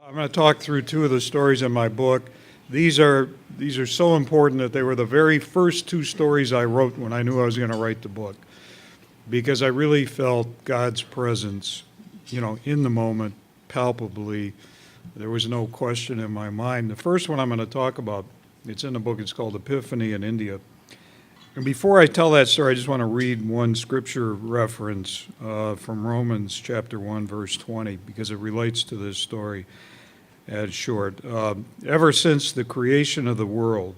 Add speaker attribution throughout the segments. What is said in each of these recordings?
Speaker 1: I'm going to talk through two of the stories in my book. These are so important that they were the very first two stories I wrote when I knew I was going to write the book, because I really felt God's presence, in the moment, palpably. There was no question in my mind. The first one I'm going to talk about, it's in the book, it's called Epiphany in India. And before I tell that story, I just want to read one scripture reference from Romans chapter 1, verse 20, because it relates to this story. At short, ever since the creation of the world,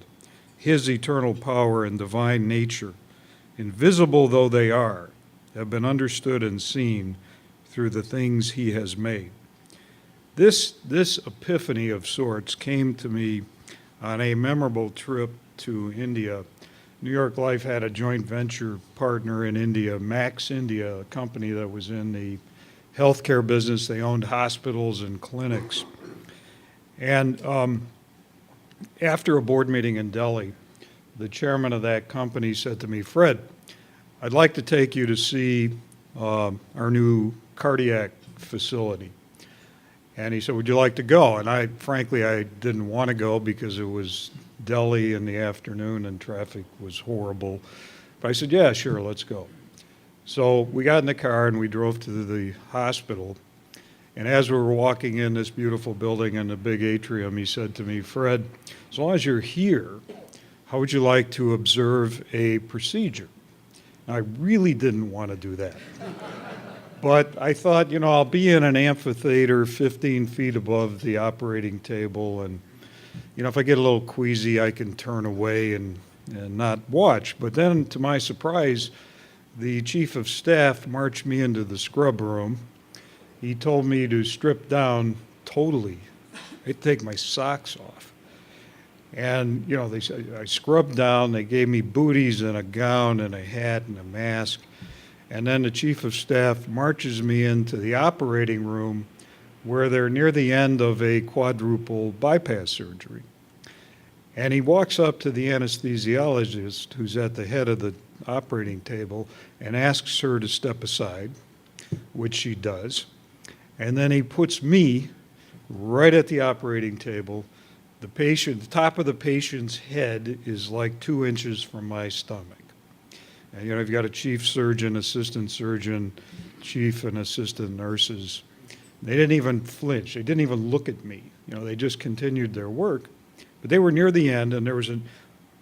Speaker 1: his eternal power and divine nature, invisible though they are, have been understood and seen through the things he has made. This epiphany of sorts came to me on a memorable trip to India. New York Life had a joint venture partner in India, Max India, a company that was in the healthcare business. They owned hospitals and clinics. And after a board meeting in Delhi, the chairman of that company said to me, "Fred, I'd like to take you to see our new cardiac facility." And he said, "Would you like to go?" And frankly, I didn't want to go because it was Delhi in the afternoon and traffic was horrible. But I said, "Yeah, sure, let's go." So we got in the car and we drove to the hospital. And as we were walking in this beautiful building in the big atrium, he said to me, "Fred, as long as you're here, how would you like to observe a procedure?" And I really didn't want to do that. But I thought, I'll be in an amphitheater 15 feet above the operating table, and, if I get a little queasy, I can turn away and not watch. But then, to my surprise, the chief of staff marched me into the scrub room. He told me to strip down totally. I'd take my socks off. And, they said, I scrubbed down. They gave me booties and a gown and a hat and a mask. And then the chief of staff marches me into the operating room where they're near the end of a quadruple bypass surgery. And he walks up to the anesthesiologist who's at the head of the operating table and asks her to step aside, which she does. And then he puts me right at the operating table. The top of the patient's head is like 2 inches from my stomach. And, you've got a chief surgeon, assistant surgeon, chief and assistant nurses. They didn't even flinch. They didn't even look at me. They just continued their work. But they were near the end, and there was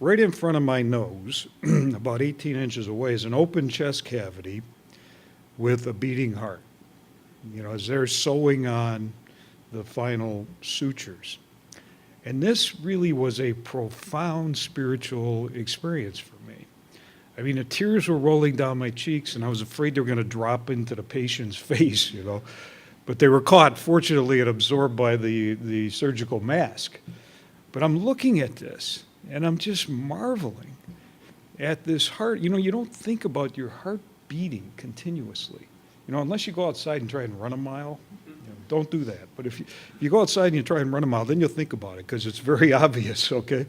Speaker 1: right in front of my nose, about 18 inches away, is an open chest cavity with a beating heart. As they're sewing on the final sutures. And this really was a profound spiritual experience for me. I mean, the tears were rolling down my cheeks, and I was afraid they were going to drop into the patient's face, But they were caught, fortunately, and absorbed by the surgical mask. But I'm looking at this, and I'm just marveling at this heart. You don't think about your heart beating continuously. Unless you go outside and try and run a mile, don't do that. But if you go outside and you try and run a mile, then you'll think about it because it's very obvious, okay?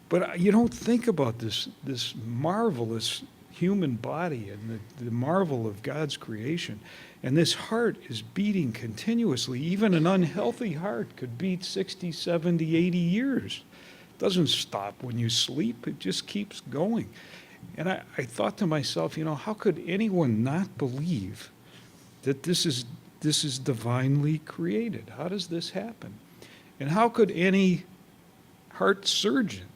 Speaker 1: But you don't think about this marvelous human body and the marvel of God's creation. And this heart is beating continuously. Even an unhealthy heart could beat 60, 70, 80 years. It doesn't stop when you sleep. It just keeps going. And I thought to myself, how could anyone not believe that this is divinely created? How does this happen? And how could any heart surgeon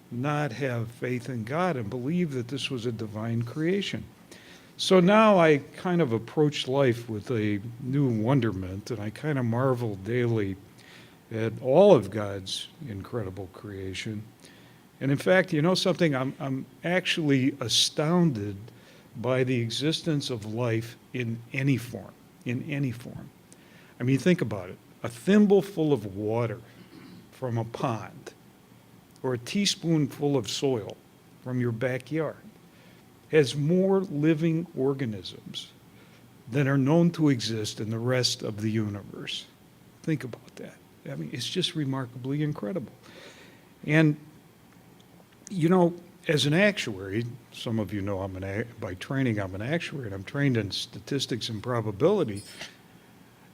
Speaker 1: not have faith in God and believe that this was a divine creation? So now I kind of approach life with a new wonderment, and I kind of marvel daily at all of God's incredible creation. And in fact, something, I'm actually astounded by the existence of life in any form. I mean, think about it. A thimble full of water from a pond or a teaspoonful of soil from your backyard has more living organisms than are known to exist in the rest of the universe. Think about that. I mean, it's just remarkably incredible. And, as an actuary, some of you know by training I'm an actuary, and I'm trained in statistics and probability.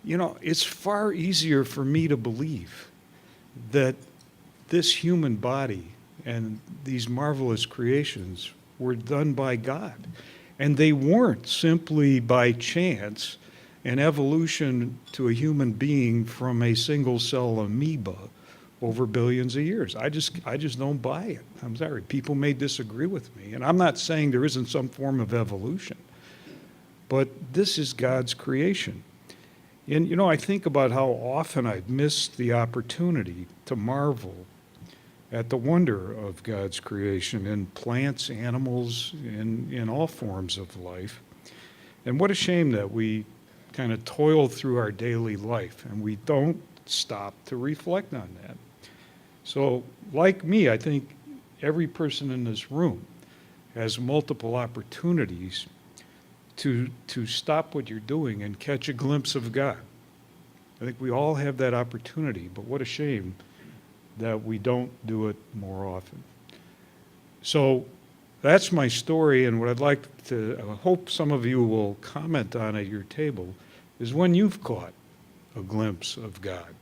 Speaker 1: It's far easier for me to believe that this human body and these marvelous creations were done by God. And they weren't simply by chance an evolution to a human being from a single cell amoeba over billions of years. I just don't buy it. I'm sorry. People may disagree with me. And I'm not saying there isn't some form of evolution, but this is God's creation. And, I think about how often I've missed the opportunity to marvel at the wonder of God's creation in plants, animals, in all forms of life. And what a shame that we kind of toil through our daily life and we don't stop to reflect on that. So, like me, I think every person in this room has multiple opportunities to stop what you're doing and catch a glimpse of God. I think we all have that opportunity, but what a shame that we don't do it more often. So that's my story, and what I hope some of you will comment on at your table is when you've caught a glimpse of God.